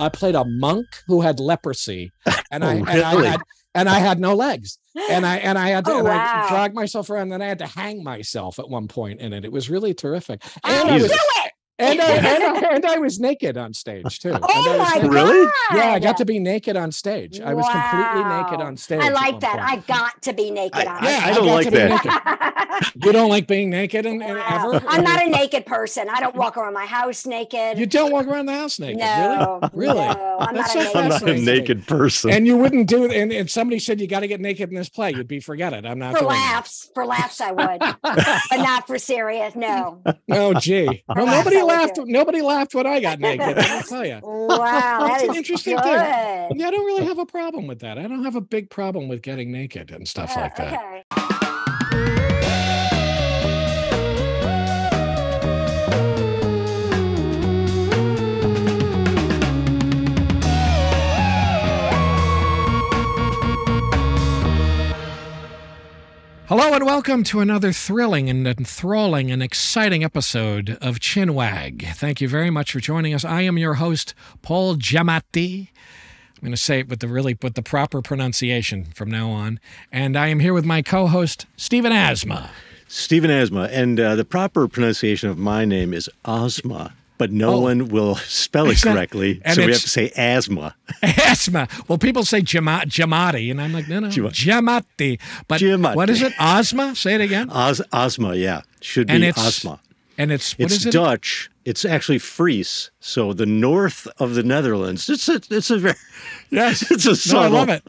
I played a monk who had leprosy, and I had no legs, and I had to I dragged myself around, and I had to hang myself at one point in it. It was really terrific. And I was naked on stage too. Oh my God! Really? Yeah, I got to be naked on stage. I was completely naked on stage. I like that. I got to be naked on stage. I don't like that. You don't like being naked ever? I'm not a naked person. I don't walk around my house naked. You don't walk around the house naked? No, really? No, I'm not a naked person. And you wouldn't do it. And somebody said you got to get naked in this play. You'd be forget it. I'm not for laughs. For laughs, I would, but not for serious. No. Oh, gee. Well, nobody laughed when I got naked. I'll tell you. Wow, that's an interesting thing. Yeah, I don't really have a problem with that. I don't have a big problem with getting naked and stuff like that. Okay. Hello and welcome to another thrilling and enthralling and exciting episode of Chinwag. Thank you very much for joining us. I am your host, Paul Giamatti. I'm going to say it with the proper pronunciation from now on. And I am here with my co-host, Stephen Asma. Stephen Asma. And the proper pronunciation of my name is Asma. But no one will spell it correctly, so we have to say asthma. Asthma. Well, people say Giamatti, and I'm like, no, Giamatti. But Giamatti. What is it? Asthma? Say it again. Asthma, yeah. Should be asthma. And it's Dutch. It's actually Fries, so the north of the Netherlands. It's a very it's a subtle. No, I love it.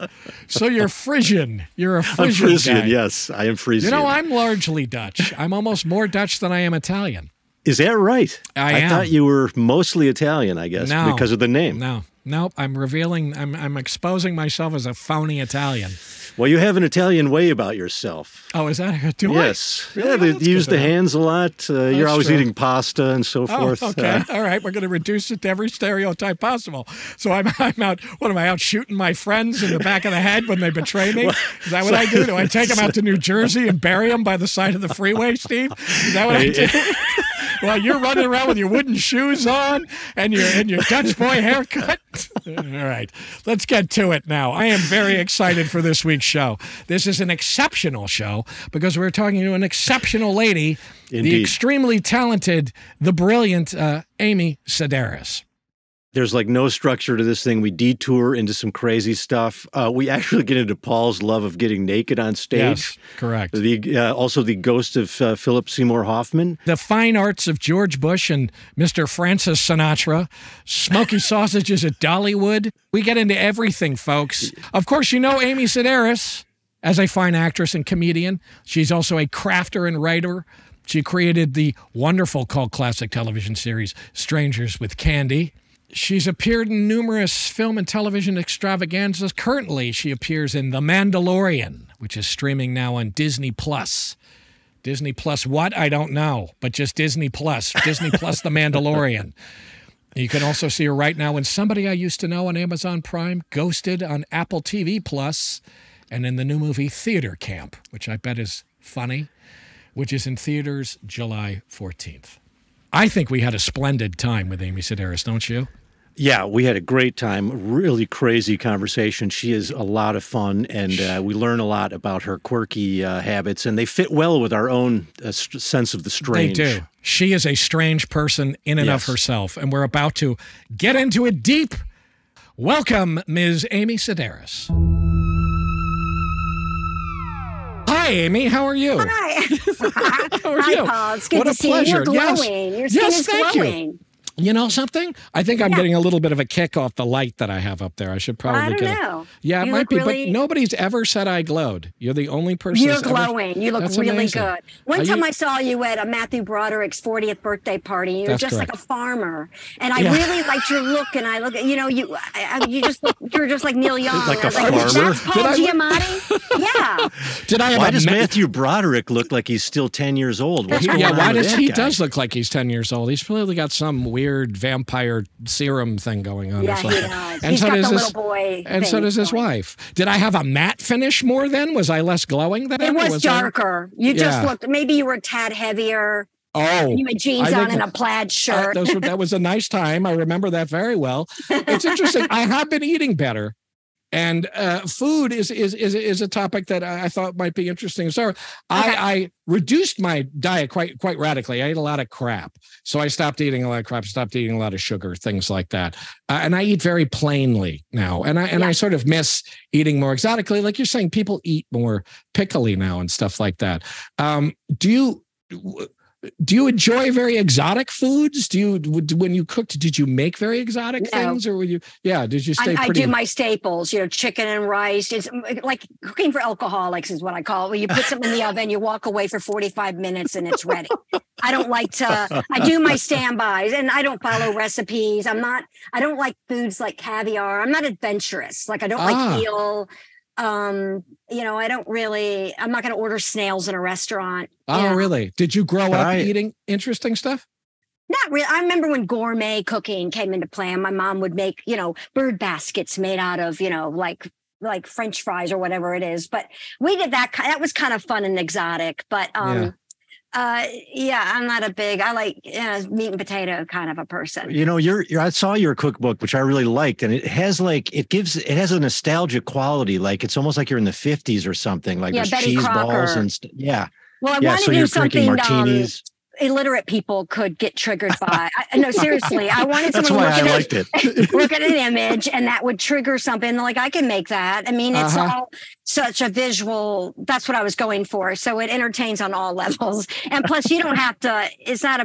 So you're Frisian. You're a Frisian. I'm Frisian, guy. yes, I am Frisian. You know, I'm largely Dutch. I'm almost more Dutch than I am Italian. Is that right? I am. Thought you were mostly Italian, I guess, because of the name. No, I'm revealing, I'm exposing myself as a phony Italian. Well, you have an Italian way about yourself. Oh, is that? Do yes. I? Really? Yeah, they use the hands a lot. You're always eating pasta and so forth. Okay. All right. We're going to reduce it to every stereotype possible. So I'm out. What am I out shooting my friends in the back of the head when they betray me? Is that what I do? Do I take them out to New Jersey and bury them by the side of the freeway, Steve? Is that what I do? Well, you're running around with your wooden shoes on and your Dutch boy haircut. All right, let's get to it now. I am very excited for this week's show. This is an exceptional show because we're talking to an exceptional lady, Indeed. The extremely talented, the brilliant Amy Sedaris. There's like no structure to this thing. We detour into some crazy stuff. We actually get into Paul's love of getting naked on stage. Yes, correct. Also the ghost of Philip Seymour Hoffman. The fine arts of George Bush and Mr. Francis Sinatra. Smoky sausages at Dollywood. We get into everything, folks. Of course, you know Amy Sedaris as a fine actress and comedian. She's also a crafter and writer. She created the wonderful cult classic television series Strangers with Candy. She's appeared in numerous film and television extravaganzas. Currently, she appears in The Mandalorian, which is streaming now on Disney+. Disney Plus what? I don't know, but just Disney Plus. Disney Plus The Mandalorian. You can also see her right now in Somebody I Used to Know on Amazon Prime, Ghosted on Apple TV Plus, and in the new movie Theater Camp, which I bet is funny, which is in theaters July 14th. I think we had a splendid time with Amy Sedaris, don't you? Yeah, we had a great time. Really crazy conversation. She is a lot of fun, and we learn a lot about her quirky habits, and they fit well with our own sense of the strange. They do. She is a strange person in and of herself, and we're about to get into it deep. Welcome, Ms. Amy Sedaris. Hi, Amy. How are you? Hi. How are Hi, you? Paul. It's good What to a see you. pleasure. You're glowing. Your skin is glowing. You know something? I think I'm getting a little bit of a kick off the light that I have up there. I should probably I don't know. Yeah, it You might look be, really- but nobody's ever said I glowed. You're the only person. You're glowing. You look That's really amazing. good. One time I saw you at a Matthew Broderick's 40th birthday party. You were That's just correct. like a farmer, and I really liked your look. And I look at you're just like Neil Young. Like a I was farmer? That's Paul Giamatti. Yeah. Did I have Why a does Matthew Broderick look like he's still 10 years old? What's going on why with does that he guy? does look like he's 10 years old? He's probably got some weird vampire serum thing going on. Yeah, or he something. does. And He's so got does the this, little boy and so thing does his going. wife. Did I have a matte finish more then? Was I less glowing then? It Or was I- darker. You just Yeah. looked. Maybe you were a tad heavier. Oh, you had jeans on and a plaid shirt. That was a nice time. I remember that very well. It's interesting. I have been eating better. And food is a topic that I thought might be interesting. So I reduced my diet quite radically. I ate a lot of crap. So I stopped eating a lot of crap, stopped eating a lot of sugar, things like that. And I eat very plainly now. And I sort of miss eating more exotically. Like you're saying, people eat more pickily now and stuff like that. Do you enjoy very exotic foods? When you cooked, did you make very exotic things, or did you stay I do my staples, chicken and rice. It's like cooking for alcoholics is what I call it. Where you put something in the oven, you walk away for 45 minutes and it's ready. I do my standbys and I don't follow recipes. I don't like foods like caviar. I'm not adventurous. Like I don't like eel. I'm not going to order snails in a restaurant. Oh, really? Did you grow up eating interesting stuff? Not really. I remember when gourmet cooking came into play and my mom would make, bird baskets made out of, like French fries or whatever it is. But we did that. That was kind of fun and exotic. But I'm not I like meat and potato kind of a person. I saw your cookbook, which I really liked, and it has it has a nostalgic quality. Like it's almost like you're in the 50s or something. Like there's Betty cheese Crocker. balls and Well, I want to do something martinis. Illiterate people could get triggered by. No, seriously, I wanted someone to look at an image and that would trigger something. Like I can make that. I mean, it's all such a visual. That's what I was going for. So it entertains on all levels. And plus, you don't have to. It's how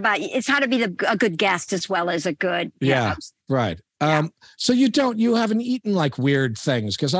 to be a good guest as well as a good. Right. So you haven't eaten like weird things, because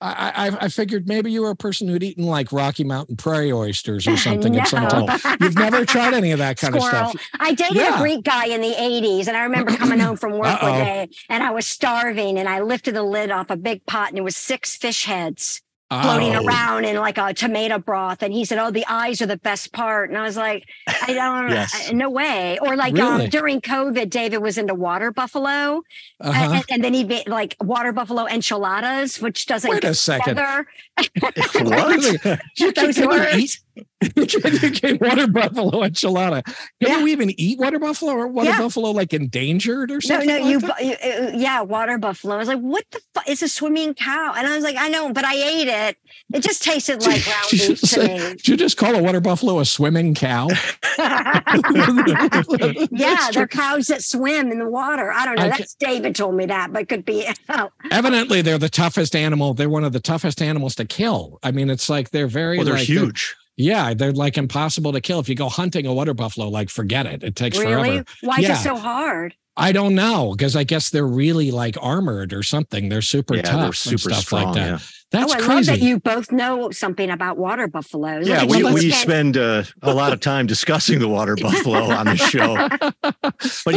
I figured maybe you were a person who'd eaten like Rocky Mountain prairie oysters or something at some time. You've never tried any of that kind of stuff. I dated a Greek guy in the 80s, and I remember coming home from work one day and I was starving, and I lifted the lid off a big pot and there was 6 fish heads floating around in like a tomato broth. And he said, "Oh, the eyes are the best part." And I was like, I don't, no way. Or like during COVID, David was into water buffalo. And then he made like water buffalo enchiladas, which doesn't Wait a second. What? Those words. You became water buffalo enchilada. Can you even eat water buffalo, or water buffalo like endangered or something? No, water buffalo. I was like, what the fuck? It's a swimming cow. And I was like, I know, but I ate it. It just tasted like ground beef to me. Did you just call a water buffalo a swimming cow? They're cows that swim in the water. I don't know. That's David told me that, but it could be. Evidently, they're the toughest animal. They're one of the toughest animals to kill. I mean, it's like they're very. They're huge. They're like impossible to kill. If you go hunting a water buffalo, like forget it. It takes really? forever. Why is it so hard? I don't know, because I guess they're really like armored or something. They're super tough, they're super and stuff strong, like that. Yeah. That's I crazy. love that you both know something about water buffaloes. Yeah, we spend a lot of time discussing the water buffalo on the show. But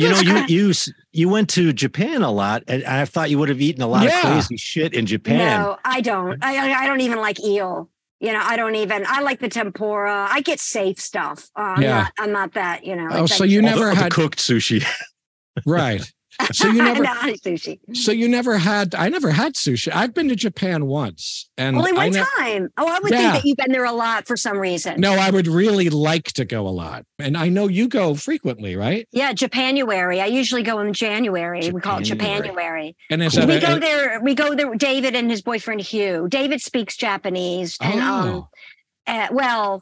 you went to Japan a lot, and I thought you would have etten a lot of crazy shit in Japan. No, I don't. I don't even like eel. I like the tempura. I get safe stuff. I'm not that, so you never had cooked sushi. Right. So you never sushi. So you never had. I never had sushi. I've been to Japan once, and only one time. Oh, I would think that you've been there a lot for some reason. No, I would really like to go a lot, and I know you go frequently, right? Yeah, Japanuary. I usually go in January. We call it Japanuary. And we go there. David and his boyfriend Hugh. David speaks Japanese, and we'll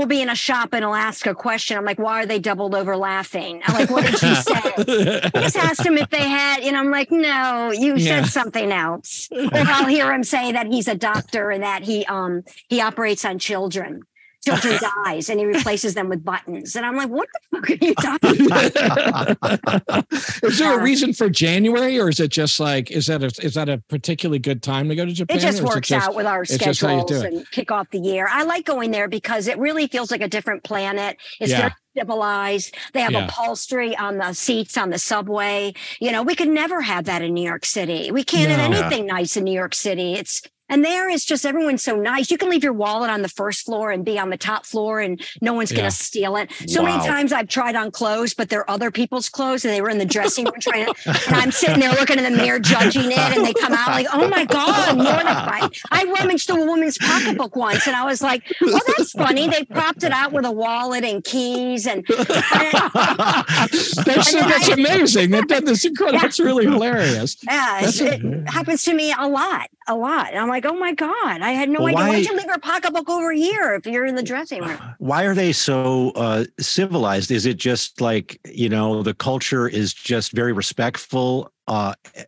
be in a shop and he'll ask a question. I'm like, why are they doubled over laughing? I'm like, what did she say? I just asked him if they had, I'm like, no, you said something else. Or I'll hear him say that he's a doctor and that he operates on children's eyes and he replaces them with buttons. And I'm like, what the fuck are you talking about? Is there a reason for January, or is it just like, is that a particularly good time to go to Japan? It just works out with our schedules and kick off the year. I like going there because it really feels like a different planet. It's very civilized. They have upholstery on the seats on the subway. We could never have that in New York City. We can't have anything nice in New York City. And there is just everyone's so nice. You can leave your wallet on the first floor and be on the top floor and no one's going to steal it. So many times I've tried on clothes, but they're other people's clothes and they were in the dressing room trying to, and I'm sitting there looking in the mirror, judging it. And they come out like, oh my God, mortified. I rummaged through a woman's pocketbook once and I was like, oh, that's funny. They propped it out with a wallet and keys. And that's amazing. That's incredible. That's really hilarious. Yeah, it happens to me a lot. And I'm like, oh my God, I had no idea. Why'd you leave your pocketbook over here if you're in the dressing room? Why are they so civilized? Is it just like, the culture is just very respectful?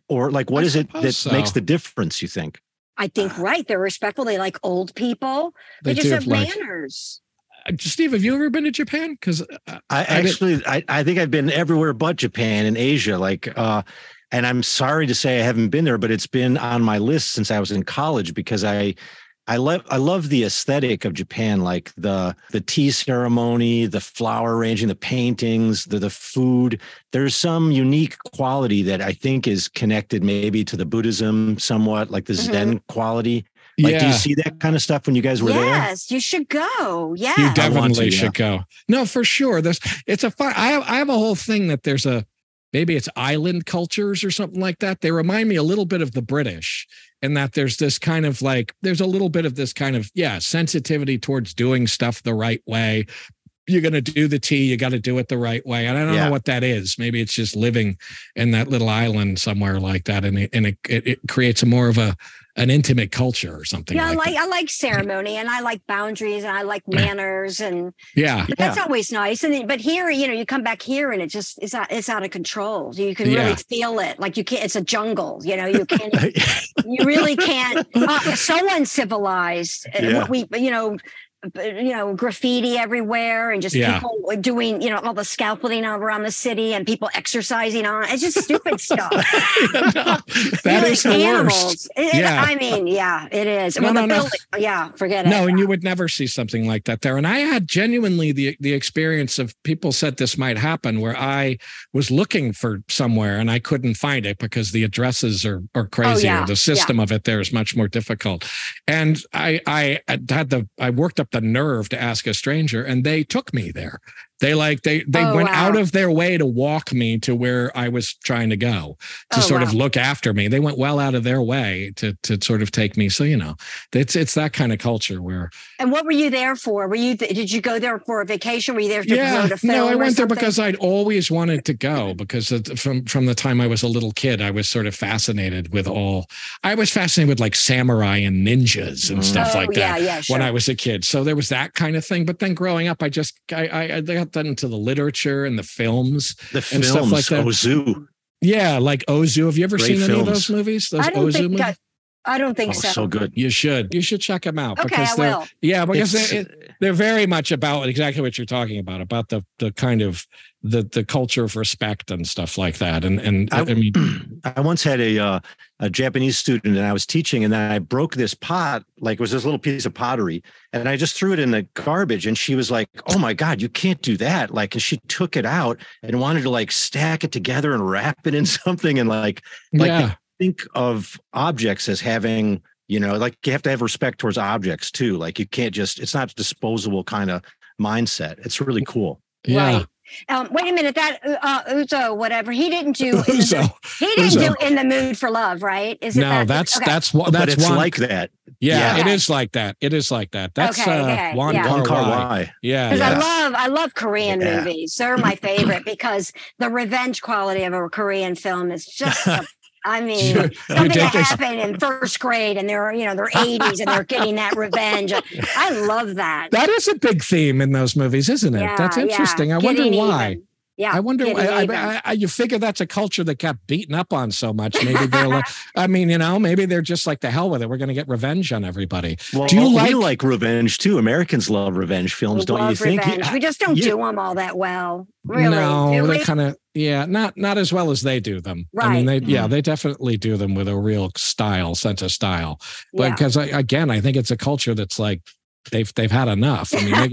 Or like, what is it that makes the difference, you think? I think, right. They're respectful. They like old people. They just have manners. Steve, have you ever been to Japan? Because I think I've been everywhere but Japan and Asia. And I'm sorry to say I haven't been there, but it's been on my list since I was in college because I love the aesthetic of Japan, like the tea ceremony, the flower arranging, the paintings, the food. There's some unique quality that I think is connected maybe to the Buddhism somewhat, like the Zen quality. Do you see that kind of stuff when you guys were there? Yes, you should go. Yeah, you definitely should go. No, for sure. It's a fun. I have a whole thing that there's maybe it's island cultures or something like that. They remind me a little bit of the British in that there's this kind of there's a little bit of this kind of, sensitivity towards doing stuff the right way. You're going to do the tea, you got to do it the right way. And I don't know what that is. Maybe it's just living in that little island somewhere like that. And it creates a more of an intimate culture or something. Yeah, I like ceremony and I like boundaries and I like manners and that's always nice. But here, you come back here and it's out of control. You can really feel it. Like you can't. It's a jungle. You can't. You really can't. So uncivilized. What we graffiti everywhere and just people doing, all the scaffolding around the city and people exercising on. It's just stupid stuff. That is the worst. It is. Forget it. No, and you would never see something like that there. And I had genuinely the experience of people said this might happen where I was looking for somewhere and I couldn't find it because the addresses are crazy or the system of it there is much more difficult. And I worked up the nerve to ask a stranger and they took me there. They went out of their way to walk me to where I was trying to go to sort of look after me. They went well out of their way to sort of take me. So, it's that kind of culture where. And what were you there for? Did you go there for a vacation? Were you there to promote a film? No, I went there because I'd always wanted to go because from the time I was a little kid, I was sort of fascinated with I was fascinated with like samurai and ninjas and stuff like that when I was a kid. So there was that kind of thing. But then growing up, I got into the literature and the films and stuff like that. Ozu. Yeah, like Ozu. Have you ever seen any of those movies? Those Ozu movies? I don't think so. So good. You should check them out. Okay, I will. Yeah, because they're very much about exactly what you're talking about the kind of the culture of respect and stuff like that. And I mean, I once had a Japanese student and I was teaching and then I broke this pot, like it was this little piece of pottery and I just threw it in the garbage and she was like, oh my God, you can't do that. And she took it out and wanted to stack it together and wrap it in something and think of objects as having, you have to have respect towards objects too. You can't it's not disposable kind of mindset. It's really cool. Yeah. Right. Wait a minute. That Uzo, whatever he didn't do. He didn't do In the Mood for Love, right? Is it that's but it's one, like that. Yeah, it is like that. It is like that. That's Wong Kar-wai. Yeah, because I love Korean movies. They're my favorite because the revenge quality of a Korean film is just. Something that happened in first grade and they're 80s and they're getting that revenge. I love that. That is a big theme in those movies, isn't it? That's interesting. I wonder why. Even. Yeah, I wonder why. You figure that's a culture that got beaten up on so much. Maybe they're maybe they're just like the hell with it. We're going to get revenge on everybody. Well, we like revenge too. Americans love revenge films, don't you think? We just don't do them all that well. Really? No, they kind of not as well as they do them. Right. I mean, they definitely do them with a real sense of style. But because I think it's a culture that's they've had enough. I mean,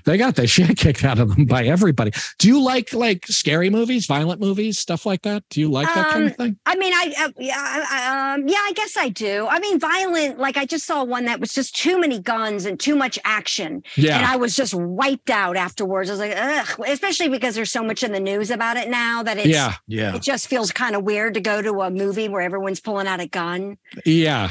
they got the shit kicked out of them by everybody. Do you like scary movies, violent movies, stuff like that? Do you like that kind of thing? I mean, I guess I do. I mean, violent. Like I just saw one that was just too many guns and too much action, and I was just wiped out afterwards. I was like, ugh. Especially because there's so much in the news about it now that it just feels kind of weird to go to a movie where everyone's pulling out a gun. Yeah,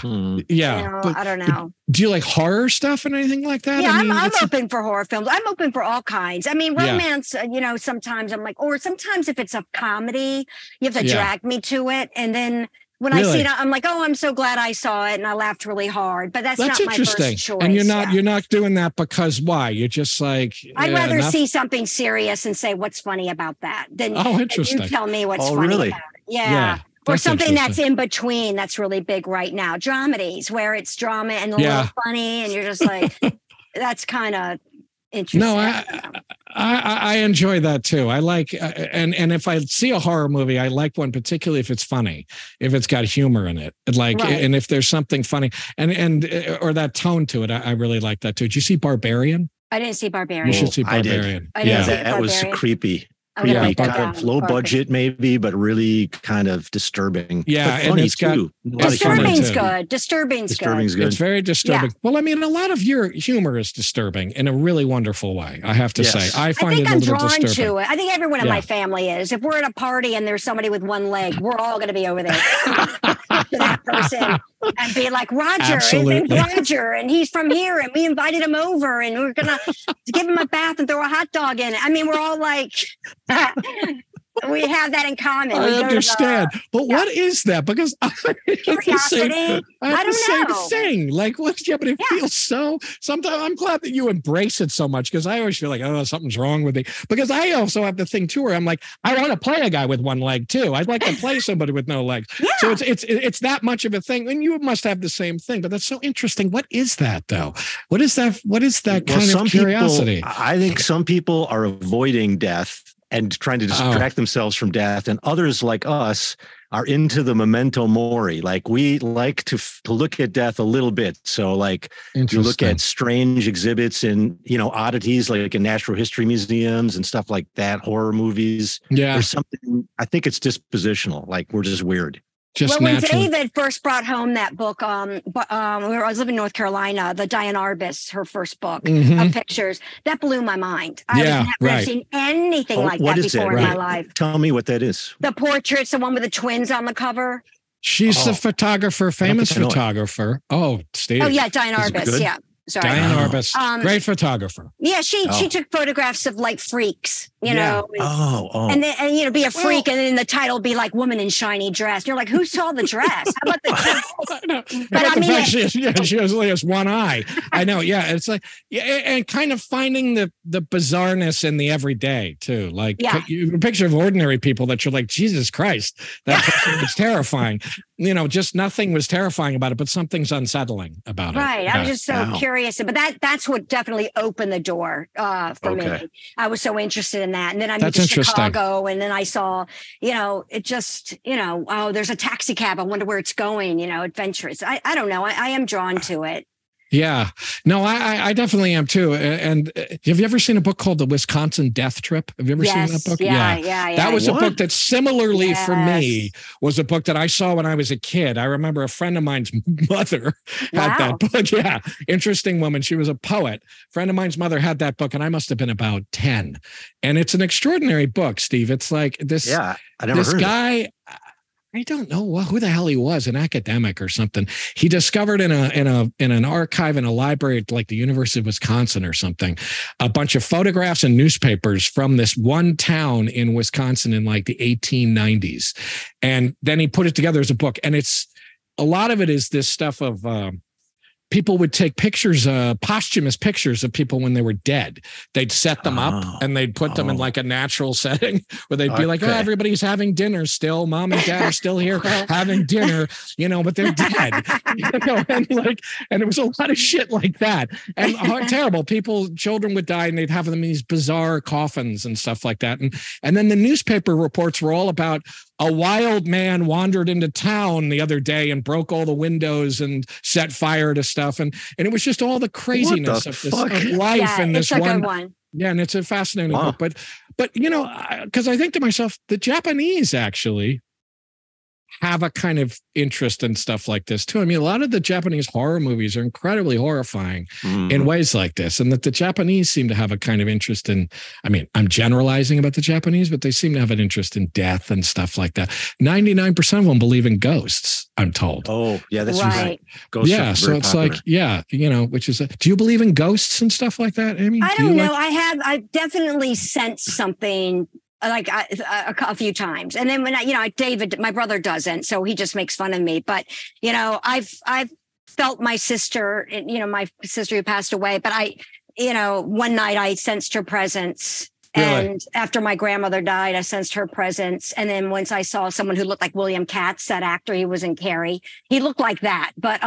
yeah. You know, I don't know. Do you like horror stuff and anything like that? Yeah, I'm open for horror films. I'm open for all kinds. I mean, romance, you know, sometimes I'm like, or sometimes if it's a comedy, you have to drag me to it. And then when I see it, I'm like, oh, I'm so glad I saw it. And I laughed really hard. But that's not my first choice. And you're not doing that because why? You're just like, I'd rather see something serious and say, what's funny about that? Than interesting. You tell me what's funny about it. Yeah. Or something that's in between that's really big right now. Dramedies, where it's drama and a little funny, and you're just like, that's kind of interesting. No, I enjoy that too. I like, and if I see a horror movie, I like one particularly if it's funny, if it's got humor in it, and if there's something funny and or that tone to it, I really like that too. Did you see Barbarian? I didn't see Barbarian. You should see Barbarian. I did. That was creepy. Kind of low budget, maybe, but really kind of disturbing. Yeah, and it's got disturbing's good. Disturbing's good. It's very disturbing. Yeah. Well, I mean, a lot of your humor is disturbing in a really wonderful way. I have to say, I find it a little disturbing. I think I'm drawn to it. I think everyone in my family is. If we're at a party and there's somebody with one leg, we're all going to be over there to that person and be like, Roger, and Roger, and he's from here, and we invited him over, and we're gonna give him a bath and throw a hot dog in it. I mean, we're all like. We have that in common. I understand. But what is that? Because curiosity. I have the same thing. Like, but it feels so, sometimes I'm glad that you embrace it so much because I always feel like, oh, something's wrong with me. Because I also have the thing too where I'm like, I want to play a guy with one leg too. I'd like to play somebody with no legs. Yeah. So it's that much of a thing. And you must have the same thing. But that's so interesting. What is that though? What is that kind of curiosity? I think some people are avoiding death and trying to distract themselves from death. And others like us are into the memento mori. Like we like to look at death a little bit. So like you look at strange exhibits and, you know, oddities like in natural history museums and stuff like that, horror movies. Yeah. There's something, I think it's dispositional. Like we're just weird. When David first brought home that book, I was living in North Carolina, the Diane Arbus, her first book of pictures, that blew my mind. I've never seen anything like that before in my life. Tell me what that is. The portrait's the one with the twins on the cover. She's the photographer, famous photographer. Oh, Steve. Oh, yeah, Diane Arbus, yeah. Sorry. Diane Arbus, great photographer. Yeah, she took photographs of like freaks, you know. And then you know, be a freak, and then the title be like "Woman in Shiny Dress." And you're like, who saw the dress? How about the? But I mean, she only has one eye. I know. Yeah, it's like and kind of finding the bizarreness in the everyday too. Like a picture of ordinary people that you're like, Jesus Christ, that was terrifying. You know, just nothing was terrifying about it, but something's unsettling about it. Right. I was just so curious. But that's what definitely opened the door for me. I was so interested in that. And then I moved to Chicago, and then I saw, you know, it just, you know, oh, there's a taxi cab. I wonder where it's going, you know, adventurous. I don't know. I am drawn to it. Yeah, no, I definitely am too. And have you ever seen a book called The Wisconsin Death Trip? Have you ever seen that book? Yeah. That was a book that similarly for me was a book that I saw when I was a kid. I remember a friend of mine's mother had that book. Yeah, interesting woman. She was a poet. A friend of mine's mother had that book, and I must have been about 10. And it's an extraordinary book, Steve. It's like this. Yeah, I never heard guy. I don't know who the hell he was, an academic or something. He discovered in an archive in a library at like the University of Wisconsin or something, a bunch of photographs and newspapers from this one town in Wisconsin in like the 1890s. And then he put it together as a book. And it's a lot of it is this stuff of people would take pictures, posthumous pictures of people when they were dead. They'd set them up and they'd put them in like a natural setting where they'd be like, oh, everybody's having dinner still. Mom and dad are still here having dinner, you know, but they're dead. You know, and it was a lot of shit like that. And terrible. Children would die and they'd have them in these bizarre coffins and stuff like that. And then the newspaper reports were all about a wild man wandered into town the other day and broke all the windows and set fire to stuff. And it was just all the craziness of life in this one. Yeah, and it's a fascinating book. But because I think to myself, the Japanese actually have a kind of interest in stuff like this too. I mean, a lot of the Japanese horror movies are incredibly horrifying in ways like this, and that the Japanese seem to have a kind of interest in, I mean, I'm generalizing about the Japanese, but they seem to have an interest in death and stuff like that. 99% of them believe in ghosts, I'm told. Oh, yeah, that's right. Ghosts so it's popular. Which is, do you believe in ghosts and stuff like that, Amy? I don't know. I've definitely sensed something like a few times. And then when David, my brother doesn't, so he just makes fun of me. But, I've felt my sister, my sister who passed away, but one night I sensed her presence. Really? And after my grandmother died, I sensed her presence. And then once I saw someone who looked like William Katz, that actor, he was in Carrie. He looked like that. But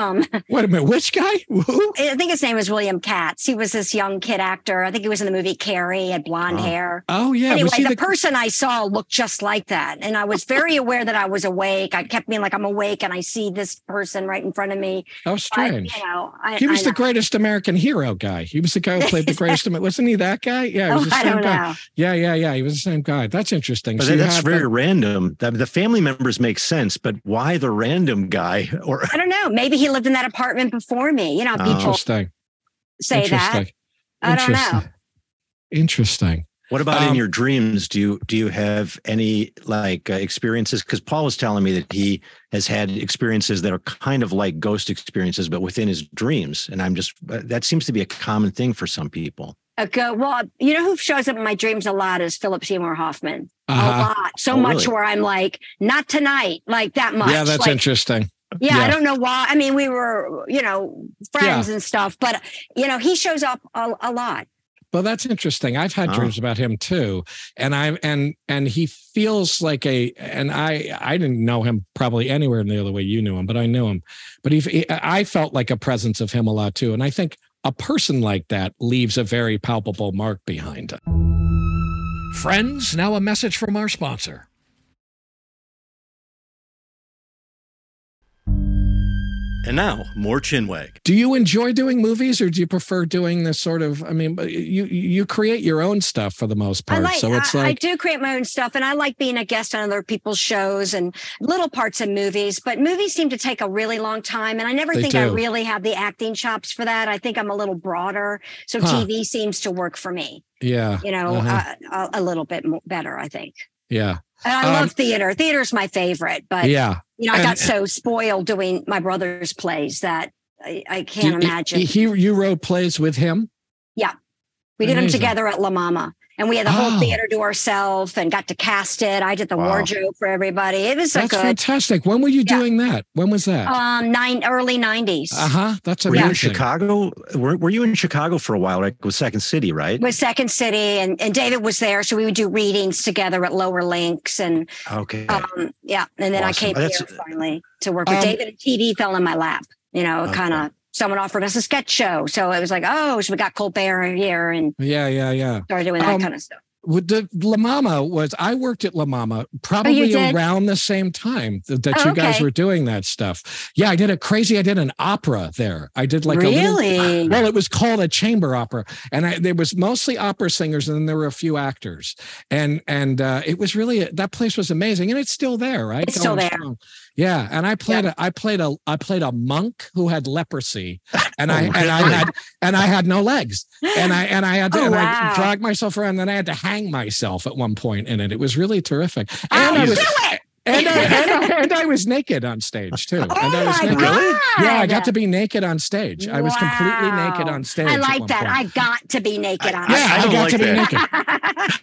wait a minute, which guy? Who? I think his name was William Katz. He was this young kid actor. I think he was in the movie Carrie, had blonde hair. Oh, yeah. Anyway, the person I saw looked just like that. And I was very aware that I was awake. I kept being like, I'm awake, and I see this person right in front of me. How strange. He was the greatest American hero guy. He was the guy who played the greatest. Wasn't he that guy? Yeah, he was the same guy. Yeah. He was the same guy. That's interesting. But that's very random. The family members make sense, but why the random guy? Or I don't know. Maybe he lived in that apartment before me. People say that. I don't know. Interesting. What about in your dreams? Do you have any experiences? Because Paul was telling me that he has had experiences that are kind of like ghost experiences, but within his dreams. And that seems to be a common thing for some people. Well, who shows up in my dreams a lot is Philip Seymour Hoffman. A lot. So much where I'm like, not tonight, like that much. Yeah, that's interesting. Yeah, I don't know why. I mean, we were, friends and stuff, but, he shows up a lot. Well, that's interesting. I've had dreams about him too. And he feels like I didn't know him probably anywhere in the other way you knew him, but I knew him. But I felt like a presence of him a lot too. And I think a person like that leaves a very palpable mark behind it. Friends, now a message from our sponsor. And now, more Chinwag. Do you enjoy doing movies, or do you prefer doing this sort of, you create your own stuff for the most part. I do create my own stuff, and I like being a guest on other people's shows and little parts of movies, but movies seem to take a really long time, and I never think I really have the acting chops for that. I think I'm a little broader, so TV seems to work for me. Yeah. A little bit better, I think. Yeah. And I love theater. Theater's my favorite, but I got so spoiled doing my brother's plays that I can't imagine. You wrote plays with him? Yeah. We did them together at La Mama. And we had the whole theater to ourselves and got to cast it. I did the wardrobe for everybody. It was That's fantastic. When were you doing that? When was that? Early 90s. That's amazing. Were you in Chicago? Were you in Chicago for a while, right? With Second City, right? With Second City, and David was there. So we would do readings together at Lower Links. And and then I came here finally to work with David, and TV fell in my lap, kind of. Someone offered us a sketch show. So it was like, so we got Colbert here and started doing that kind of stuff. With the La Mama I worked at La Mama probably around the same time that you guys were doing that stuff. Yeah, I did an opera there. I did like it was called a chamber opera. And there was mostly opera singers, and then there were a few actors. And it was really, that place was amazing. And it's still there, right? It's still there. Strong. Yeah, and I played a monk who had leprosy, and I had no legs, and I had to I dragged myself around, and I had to hang myself at one point in it. It was really terrific. And I was naked on stage too. God. Yeah, I got to be naked on stage. I was completely naked on stage. I like that. I got to be naked on stage. I got to be naked.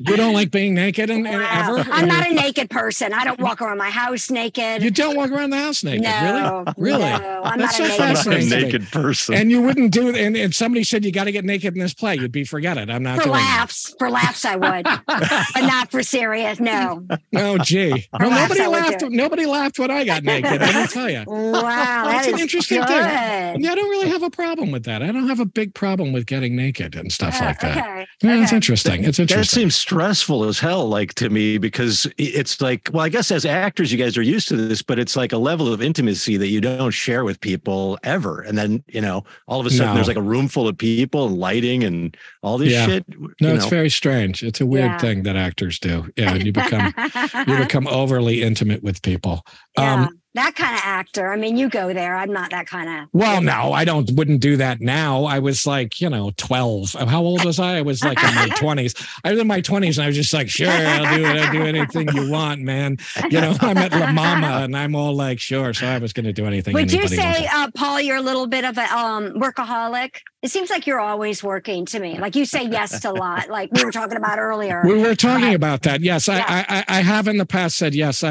You don't like being naked ever? I'm not a naked person. I don't walk around my house naked. You don't walk around the house naked? No, really? No, I'm That's not so fascinating. I'm not a naked person. And you wouldn't do it. And somebody said you got to get naked in this play. You'd be forget it. I'm not for doing laughs. That. For laughs, I would, but not for serious. No. Oh, gee. Well, nobody Nobody laughed when I got naked. Let me tell you. Wow, that's an interesting thing. good. Yeah, I don't really have a problem with that. I don't have a big problem with getting naked and stuff like that. Okay. Yeah, it's interesting. It's interesting. That seems stressful as hell, like to me, because it's like, well, I guess as actors, you guys are used to this, but it's like a level of intimacy that you don't share with people ever. And then, all of a sudden there's like a room full of people and lighting and all this shit. No, it's very strange. It's a weird thing that actors do. Yeah, you become overly intimate with people. Yeah. That kind of actor. I mean, you go there. I'm not that kind of. Well, no, I wouldn't do that now. I was like, 12. How old was I? I was like in my 20s. I was in my 20s and I was just like, sure, I'll do it. I'll do anything you want, man. I'm at La Mama and I'm all like, sure. So I was going to do anything. Would you say, Paul, you're a little bit of a workaholic? It seems like you're always working to me. Like you say yes to a lot, like we were talking about earlier. We were talking about that. Yes, I have in the past said yes.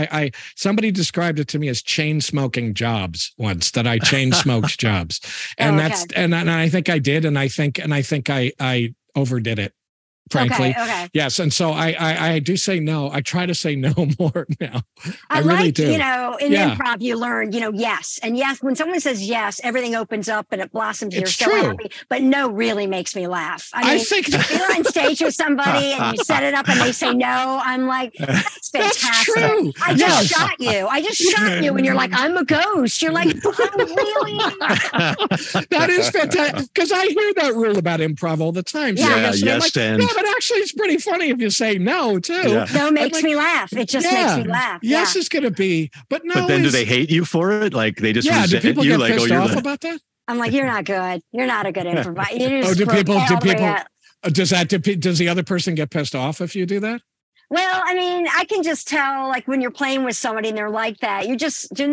Somebody described it to me as chain smoking jobs once, that I chain smoked jobs. And and I think I did. And I think I overdid it. Frankly, okay. Yes, and so I do say no. I try to say no more now. I really like, do. In improv, you learn, yes, and yes. When someone says yes, everything opens up and it blossoms. You're so happy. But no really makes me laugh. I think if you're on stage with somebody and you set it up and they say no, I'm like, that's fantastic. That's true. I just shot you. And you're like, I'm a ghost. You're like, oh, really? That is fantastic, because I hear that rule about improv all the time. But actually, it's pretty funny if you say no, too. Yeah. No makes me laugh. It just makes me laugh. Yes, it's going to be. But no. But then do they hate you for it? Like they just resent do people you? Get pissed off about that? I'm like, you're not good. You're not a good improviser. Do people? Does the other person get pissed off if you do that? Well, I mean, I can just tell, like, when you're playing with somebody and they're like that, and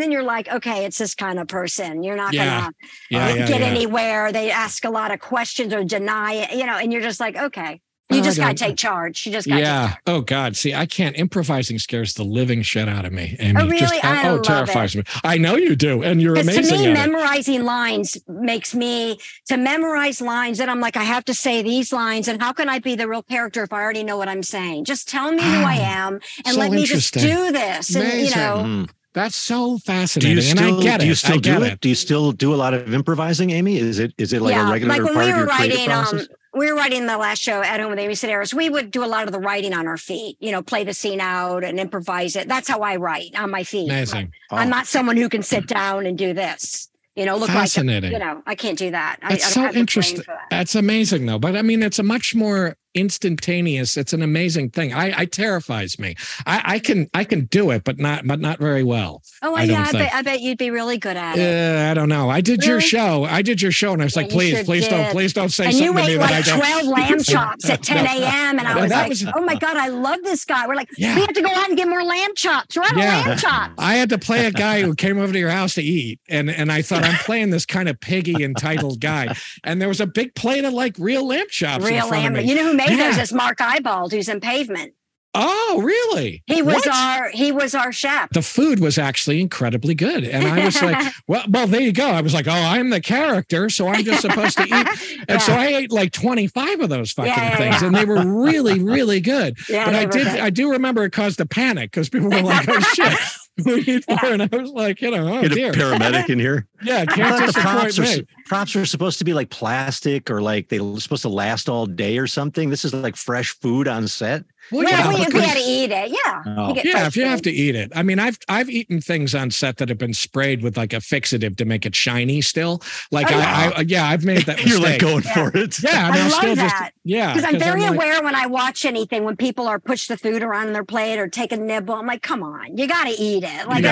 then you're like, okay, it's this kind of person. You're not going to get anywhere. They ask a lot of questions or deny it, and you're just like, okay. You just got to take charge. You just got to. Oh, God. See, I can't. Improvising scares the living shit out of me, Amy. Oh, really? I love terrifies me. I know you do. And you're amazing. To me, memorizing lines makes me to memorize lines that I'm like, I have to say these lines. And how can I be the real character if I already know what I'm saying? Just tell me who I am and let me just do this. Amazing. And, that's so fascinating. I get it. Do you still do it? Do you still do a lot of improvising, Amy? Is it like a regular part of your creative process? We were writing the last show at Home with Amy Sedaris. We would do a lot of the writing on our feet, play the scene out and improvise it. That's how I write, on my feet. Amazing. I'm not someone who can sit down and do this. Look fascinating. Like, I can't do that. It's I so don't have interesting. That's amazing, though. But I mean, it's a much more instantaneous. It's an amazing thing. It terrifies me. I can do it, but not very well. Oh, I bet you'd be really good at it. I don't know. I did your show. And I was like, please don't say something to me that I don't. And you ate 12 lamb chops at 10 a.m. And I was like, oh my God, I love this guy. We're like, we have to go out and get more lamb chops. We're out of lamb chops. I had to play a guy who came over to your house to eat, and I thought, I'm playing this kind of piggy entitled guy, and there was a big plate of like real lamb chops. Real in front lamb. of me. You know who made those? Is Mark Eyebald, who's in Pavement. Oh, really? He was our chef. The food was actually incredibly good. And I was like, well, there you go. I was like, oh, I'm the character, so I'm just supposed to eat. And so I ate like 25 of those fucking things. And they were really, really good. Yeah, but I do remember it caused a panic because people were like, oh shit. We need more, and I was like, oh get dear. A paramedic in here. Yeah, can't disappoint me. Props are supposed to be like plastic or like they're supposed to last all day or something. This is like fresh food on set. Well, we had to eat it. Yeah. Oh. If you have to eat it. I mean, I've eaten things on set that have been sprayed with like a fixative to make it shiny still. Like I've made that mistake. You're like going for it. Yeah. I love that. Because I'm very aware when I watch anything, when people are push the food around on their plate or take a nibble, I'm like, come on, you got to eat it. Like,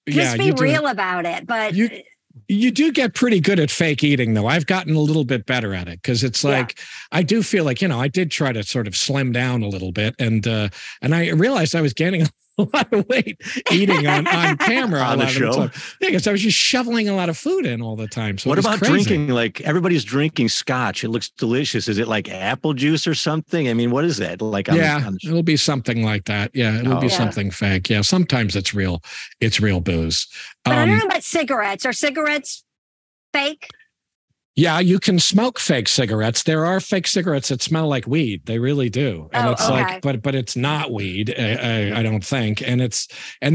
just be real about it. But you do get pretty good at fake eating, though. I've gotten a little bit better at it because it's like I do feel like, I did try to sort of slim down a little bit. And I realized I was gaining a lot of weight eating on camera on the show. Yeah, because I was just shoveling a lot of food in all the time. So what about crazy. Drinking? Like everybody's drinking scotch. It looks delicious. Is it like apple juice or something? I mean, what is that? Like it'll be something like that. Yeah, it'll be something fake. Yeah, sometimes it's real. It's real booze. But I don't know about cigarettes. Are cigarettes fake? Yeah, you can smoke fake cigarettes. There are fake cigarettes that smell like weed. They really do. And it's like, but it's not weed, I don't think. And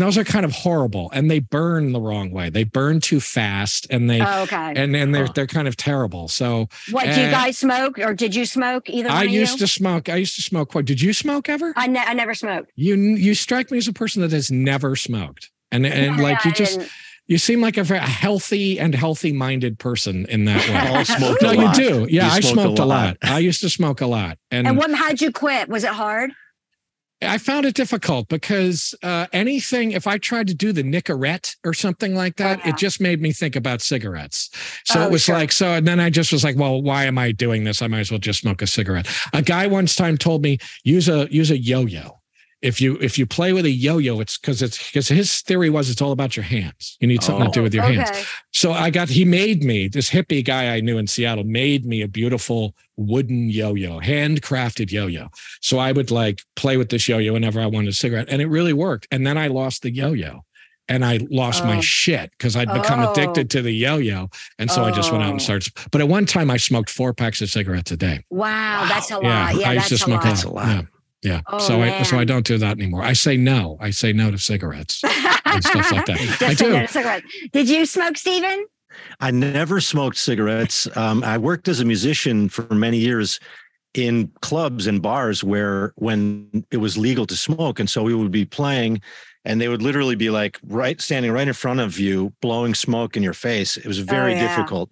those are kind of horrible, and they burn the wrong way. They burn too fast, and they're kind of terrible. So what, do you guys smoke, or did you smoke either? I used to smoke. Did you smoke ever? I never smoked. You strike me as a person that has never smoked. And like you seem like a very healthy-minded person in that way. All smoked no, a lot. You do. Yeah, I smoked a lot. I used to smoke a lot. And how'd you quit? Was it hard? I found it difficult because if I tried to do the Nicorette or something like that, it just made me think about cigarettes. So it was and then I just was like, well, why am I doing this? I might as well just smoke a cigarette. A guy once told me, use a yo-yo. If you play with a yo-yo, it's because his theory was it's all about your hands. You need something to do with your hands. So he made me, this hippie guy I knew in Seattle made me a beautiful wooden yo-yo, handcrafted yo-yo. So I would like play with this yo-yo whenever I wanted a cigarette, and it really worked. And then I lost the yo-yo. And I lost my shit because I'd become addicted to the yo-yo. And so I just went out and started. But at one time I smoked 4 packs of cigarettes a day. Wow. That's a lot. Yeah, I used to smoke a lot. Yeah. Yeah. So I don't do that anymore. I say no. I say no to cigarettes and stuff like that. I do. No to cigarettes. Did you smoke, Stephen? I never smoked cigarettes. I worked as a musician for many years in clubs and bars when it was legal to smoke. And so we would be playing, and they would literally be like standing right in front of you, blowing smoke in your face. It was very difficult.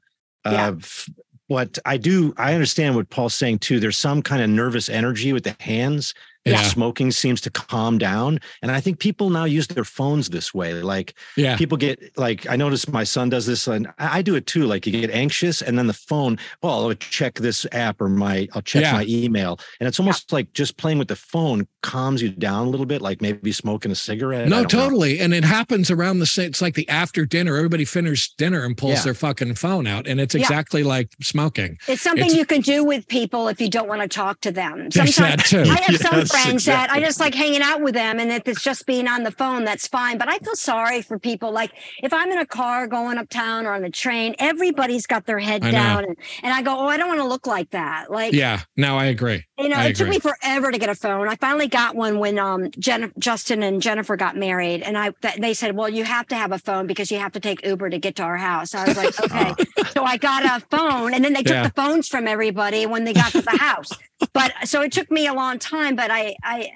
But I understand what Paul's saying too. There's some kind of nervous energy with the hands. Yeah. Smoking seems to calm down. And I think people now use their phones this way. Like people get I noticed my son does this, and I do it too. Like you get anxious, and then the phone, I'll check this app, or I'll check my email. And it's almost like just playing with the phone calms you down a little bit, like maybe smoking a cigarette. No, totally. And it happens around the same, it's like the after dinner, everybody finishes dinner and pulls their fucking phone out. And it's exactly like smoking. It's something you can do with people if you don't want to talk to them. Sometimes I have some friends that I just like hanging out with them, and if it's just being on the phone, that's fine. But I feel sorry for people. Like if I'm in a car going uptown or on the train, everybody's got their head down, and I go, I don't want to look like that. Like, no, I agree. It took me forever to get a phone. I finally got one when Justin and Jennifer got married, and they said, well, you have to have a phone because you have to take Uber to get to our house. I was like, okay. So I got a phone, and then they took the phones from everybody when they got to the house. But so it took me a long time, but I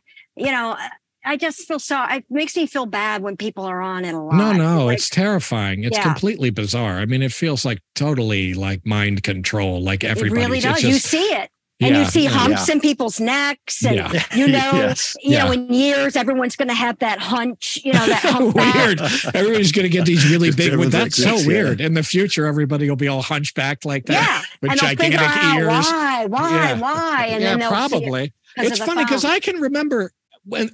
just feel it makes me feel bad when people are on it a lot. No, it's terrifying. It's completely bizarre. I mean, it feels like totally like mind control, like everybody. It really does. You see it. And you see humps in people's necks, and in years, everyone's going to have that hunch, that hump. Weird. Everybody's going to get these really big ones. That's so weird. In the future, everybody will be all hunchbacked like that with gigantic ears. Why? And then probably. It's funny because I can remember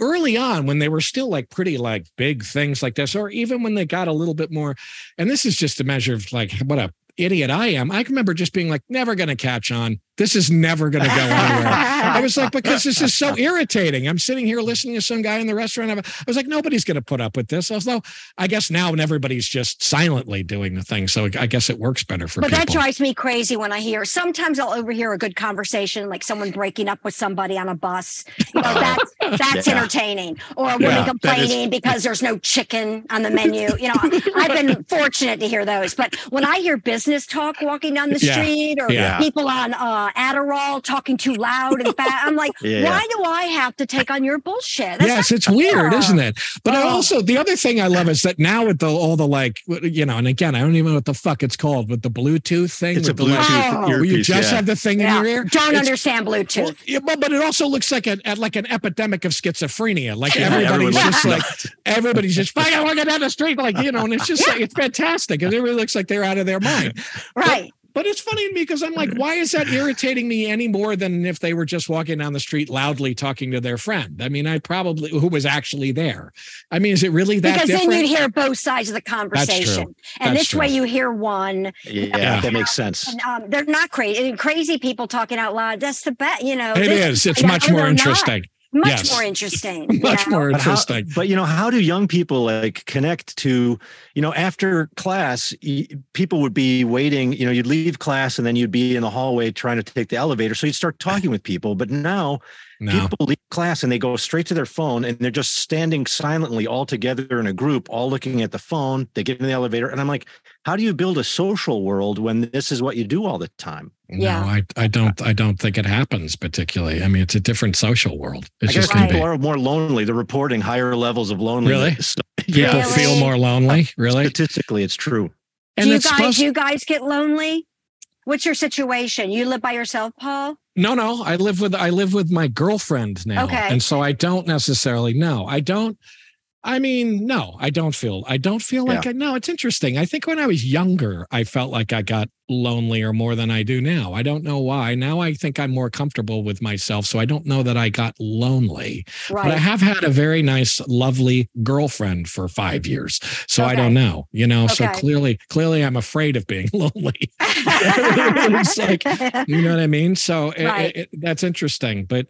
early on when they were still like pretty like big things like this, or even when they got a little bit more. And this is just a measure of like what a idiot I am. I remember just being like, never going to catch on. This is never going to go anywhere. I was like, because this is so irritating. I'm sitting here listening to some guy in the restaurant. I was like, nobody's going to put up with this. Although I guess now everybody's just silently doing the thing. So I guess it works better for people. But that drives me crazy when I hear, sometimes I'll overhear a good conversation, like someone breaking up with somebody on a bus. That's entertaining. Or a woman complaining because there's no chicken on the menu. I've been fortunate to hear those. But when I hear business talk walking down the street, or people on Adderall talking too loud and fast, I'm like, why do I have to take on your bullshit? Yes, it's weird, isn't it? But also, the other thing I love is that now with all the like, and again, I don't even know what the fuck it's called, with the Bluetooth thing. It's a Bluetooth earpiece. You just have the thing in your ear. Don't understand Bluetooth. Well, but it also looks like an epidemic of schizophrenia. Like everybody's just fucking walking down the street, like, and it's just like, it's fantastic. And it really looks like they're out of their mind. Right. But it's funny to me because I'm like, why is that irritating me any more than if they were just walking down the street loudly talking to their friend? I mean, who was actually there. I mean, is it really that different? Because then you'd hear both sides of the conversation. And this way you hear one. Yeah, that makes sense. And, they're not crazy. Crazy people talking out loud. That's the best, It is. It's much more interesting. Much more interesting. Much more interesting. But how do young people like connect to, after class, people would be waiting, you'd leave class and then you'd be in the hallway trying to take the elevator. So you'd start talking with people. But now people leave class and they go straight to their phone and they're just standing silently all together in a group, all looking at the phone. They get in the elevator. And I'm like, how do you build a social world when this is what you do all the time? No, I don't think it happens particularly. I mean, it's a different social world. It's I guess just going to people be. are more lonely. They're reporting higher levels of loneliness. Really? People feel more lonely? Really? Statistically, it's true. Do you guys get lonely? What's your situation? You live by yourself, Paul? No. I live with my girlfriend now. Okay. And so I don't necessarily know. I don't feel like it's interesting. I think when I was younger, I felt like I got lonelier more than I do now. I don't know why. Now I think I'm more comfortable with myself. So I don't know that I got lonely, right. But I have had a very nice, lovely girlfriend for 5 years. So I don't know, so clearly I'm afraid of being lonely. It's like, you know what I mean? So that's interesting, but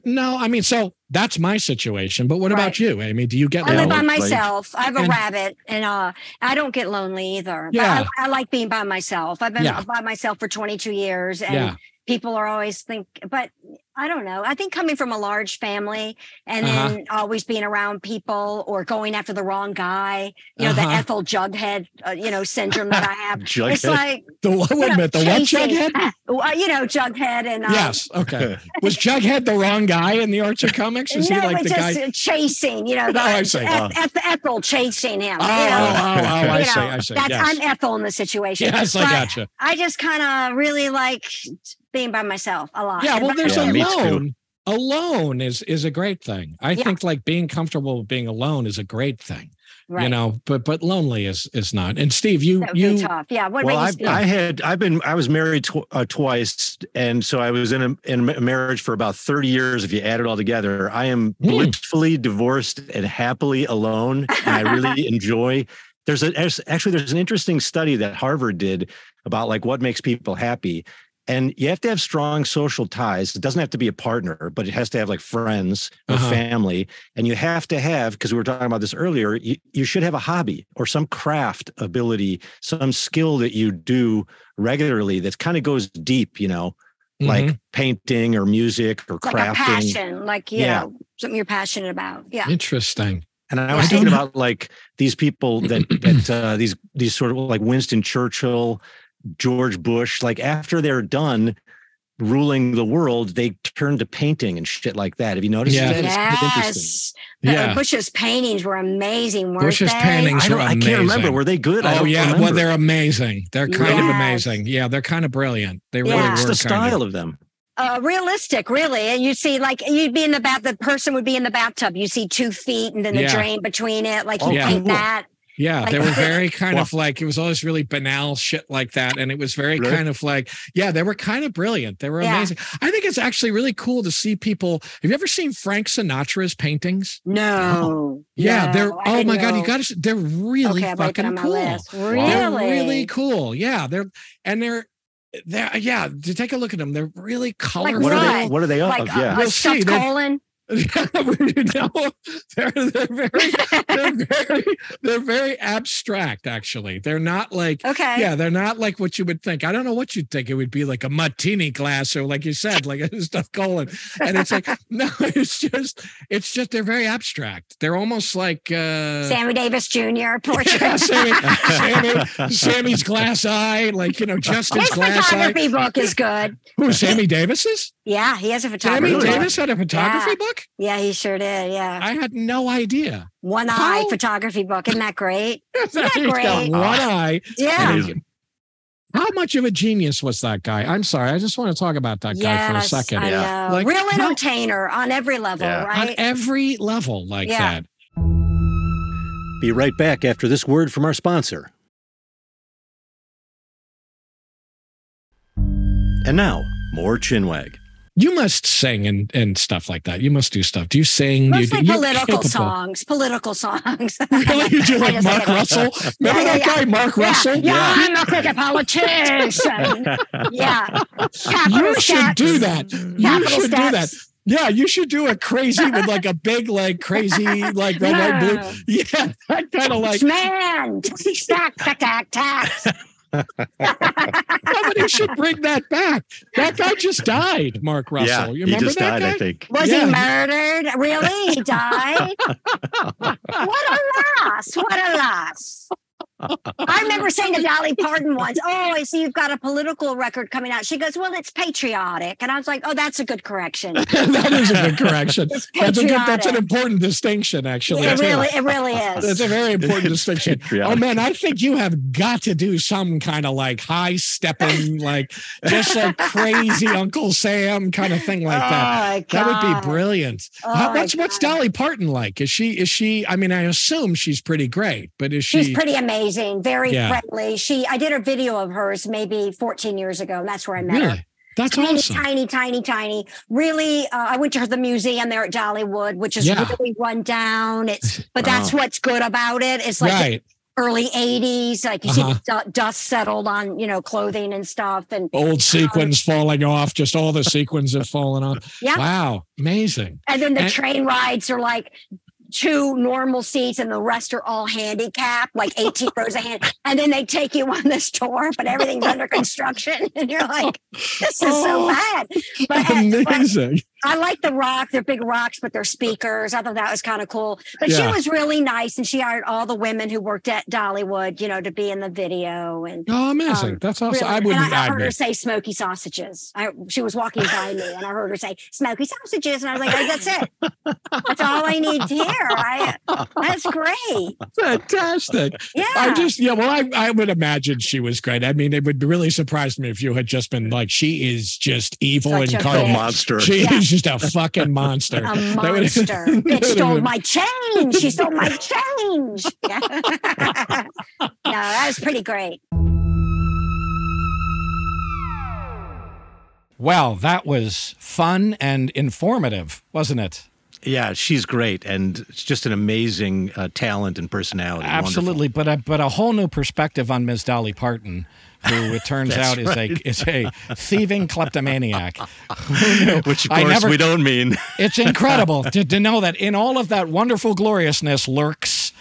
no, I mean, so that's my situation. But what about you, Amy? Do you get lonely? I live by myself. I have a rabbit, and I don't get lonely either. Yeah. But I like being by myself. I've been by myself for 22 years, and people are always but I don't know. I think coming from a large family and then always being around people or going after the wrong guy, the Ethel Jughead, syndrome that I have. Jughead? It's like the what Jughead? Jughead and yes, okay. Was Jughead the wrong guy in the Archer comics? Was he like the guy chasing? I see. Ethel chasing him. I see. I'm Ethel in the situation. Yes, I gotcha. I just kind of really like being by myself a lot. Yeah, well, there's alone. Alone is a great thing. I think like being comfortable with being alone is a great thing. Right. But lonely is not. And Steve, you tough. Yeah. What about you, Steve? I was married twice, and so I was in a marriage for about 30 years. If you add it all together, I am blissfully divorced and happily alone. And I really enjoy. There's an interesting study that Harvard did about like what makes people happy. And you have to have strong social ties. It doesn't have to be a partner, but it has to have like friends or family. And you have to have, because we were talking about this earlier, you should have a hobby or some craft ability, some skill that you do regularly that kind of goes deep, like painting or music or crafting. Like a passion, like, something you're passionate about. Yeah. Interesting. And I was thinking about like these people that these sort of like Winston Churchill, George Bush, like after they're done ruling the world, they turn to painting and shit like that. Have you noticed that? Yes. Bush's paintings were amazing, weren't Bush's they? paintings were amazing. I can't remember. Were they good? Oh, yeah. Well, they're amazing. They're kind of amazing. Yeah, they're kind of brilliant. They really were. What's the style of them? Realistic, really. And you'd see like you'd be in the person would be in the bathtub. You see 2 feet and then the drain between it. Like you paint that. Yeah, they were very kind of like, it was always really banal shit like that. And it was very kind of like, they were kind of brilliant. They were amazing. I think it's actually really cool to see people. Have you ever seen Frank Sinatra's paintings? No. Yeah, they're, oh my God, you got to, they're really fucking cool. Really? They're really cool. Yeah, to take a look at them. They're really colorful. Like what are they of? We'll see. Colon. They're very abstract. Actually, they're not like they're not like what you would think. I don't know what you'd think. It would be like a martini glass, or like you said, like a stuffed colon. And it's like no, it's just they're very abstract. They're almost like Sammy Davis Jr. portrait. Sammy's glass eye, like Justin's glass eye. His photography book is good. Who, Sammy Davis's? Yeah, he has a photography book. Sammy Davis had a photography book? Yeah, he sure did. Yeah. I had no idea. One eye photography book. Isn't that great? Isn't that great? One eye. Yeah. Amazing. How much of a genius was that guy? I'm sorry. I just want to talk about that guy for a second. I know. Like, real entertainer on every level, right? On every level like that. Be right back after this word from our sponsor. And now, more Chinwag. You must sing and stuff like that. You must do stuff. Do you sing? Mostly political songs. Political songs. Really? You do like Mark Russell? Remember that guy, Mark Russell? Yeah, I'm a cricket politician. Yeah. You should do that. You should do that. Yeah, you should do a crazy with like a big, like crazy, like red, white, blue. Yeah, that kind of like. Man, tack, tack, tack, tack. Somebody should bring that back. That guy just died, Mark Russell. Yeah, You remember he just died, guy? I think. Was he murdered? Really? He died? What a loss. What a loss. I remember saying to Dolly Parton once, "Oh, I see you've got a political record coming out." She goes, "Well, it's patriotic." And I was like, "Oh, that's a good correction." That is a good correction. It's That's an important distinction, actually. It really is. It's a very important distinction. Patriotic. Oh man, I think you have got to do some kind of like high stepping, like just a crazy Uncle Sam kind of thing like that. Oh, that would be brilliant. What's Dolly Parton like? Is she? I mean, I assume she's pretty great, but is she? She's pretty amazing. Very friendly. I did a video of hers maybe 14 years ago, and that's where I met her. That's awesome. Tiny. Really, I went to the museum there at Dollywood, which is really run down. But that's what's good about it. It's like the early 80s. Like you see the dust settled on, clothing and stuff. And old sequins falling off. Just all the sequins have fallen off. Yeah. Wow. Amazing. And then the train rides are like 2 normal seats and the rest are all handicapped, like 18 rows of hand. And then they take you on this tour, but everything's under construction. And you're like, this is so bad. But amazing. I like the rock. They're big rocks, but they're speakers. I thought that was kind of cool. But she was really nice. And she hired all the women who worked at Dollywood, to be in the video. And amazing. That's awesome. Really, I heard her say smoky sausages. She was walking by me and I heard her say smoky sausages. And I was like, hey, that's it. That's all I need to hear. That's great. Fantastic. Yeah. I would imagine she was great. I mean, it would really surprise me if you had just been like, she is just evil and a monster. She is just a fucking monster. A monster. Bitch stole my change. She stole my change. No, that was pretty great. Well, that was fun and informative, wasn't it? Yeah, she's great, and it's just an amazing talent and personality. Absolutely, but a whole new perspective on Ms. Dolly Parton, who it turns out is a thieving kleptomaniac. Which, of course, we don't mean. It's incredible to know that in all of that wonderful gloriousness lurks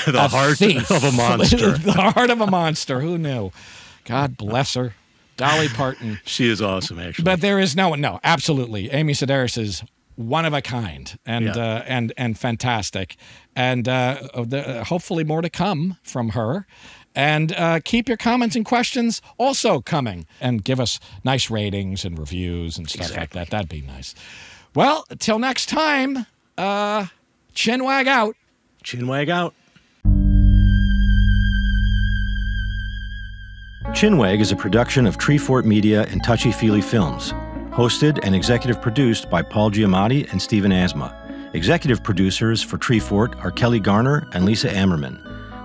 the heart of a monster. The heart of a monster. Who knew? God bless her. Dolly Parton. She is awesome, actually. But there is no, absolutely. Amy Sedaris is one of a kind and fantastic. And hopefully more to come from her. And keep your comments and questions also coming. And give us nice ratings and reviews and stuff like that. That'd be nice. Well, till next time, Chinwag out. Chinwag out. Chinwag is a production of Treefort Media and Touchy Feely Films. Hosted and executive produced by Paul Giamatti and Stephen Asma. Executive producers for Treefort are Kelly Garner and Lisa Ammerman.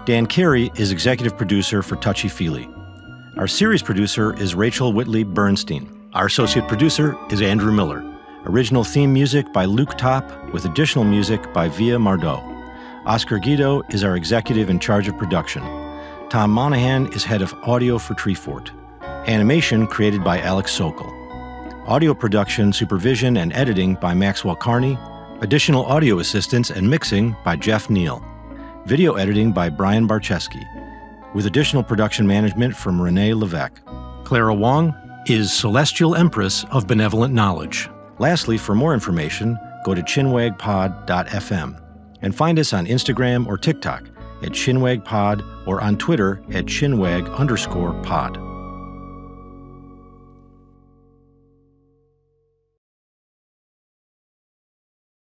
Dan Carey is executive producer for Touchy Feely. Our series producer is Rachel Whitley Bernstein. Our associate producer is Andrew Miller. Original theme music by Luke Topp, with additional music by Via Mardot. Oscar Guido is our executive in charge of production. Tom Monahan is head of audio for Treefort. Animation created by Alex Sokol. Audio production, supervision, and editing by Maxwell Carney. Additional audio assistance and mixing by Jeff Neal. Video editing by Brian Barczewski. With additional production management from Renee Levesque. Clara Wong is Celestial Empress of Benevolent Knowledge. Lastly, for more information, go to chinwagpod.fm and find us on Instagram or TikTok at chinwagpod or on Twitter at chinwag_pod.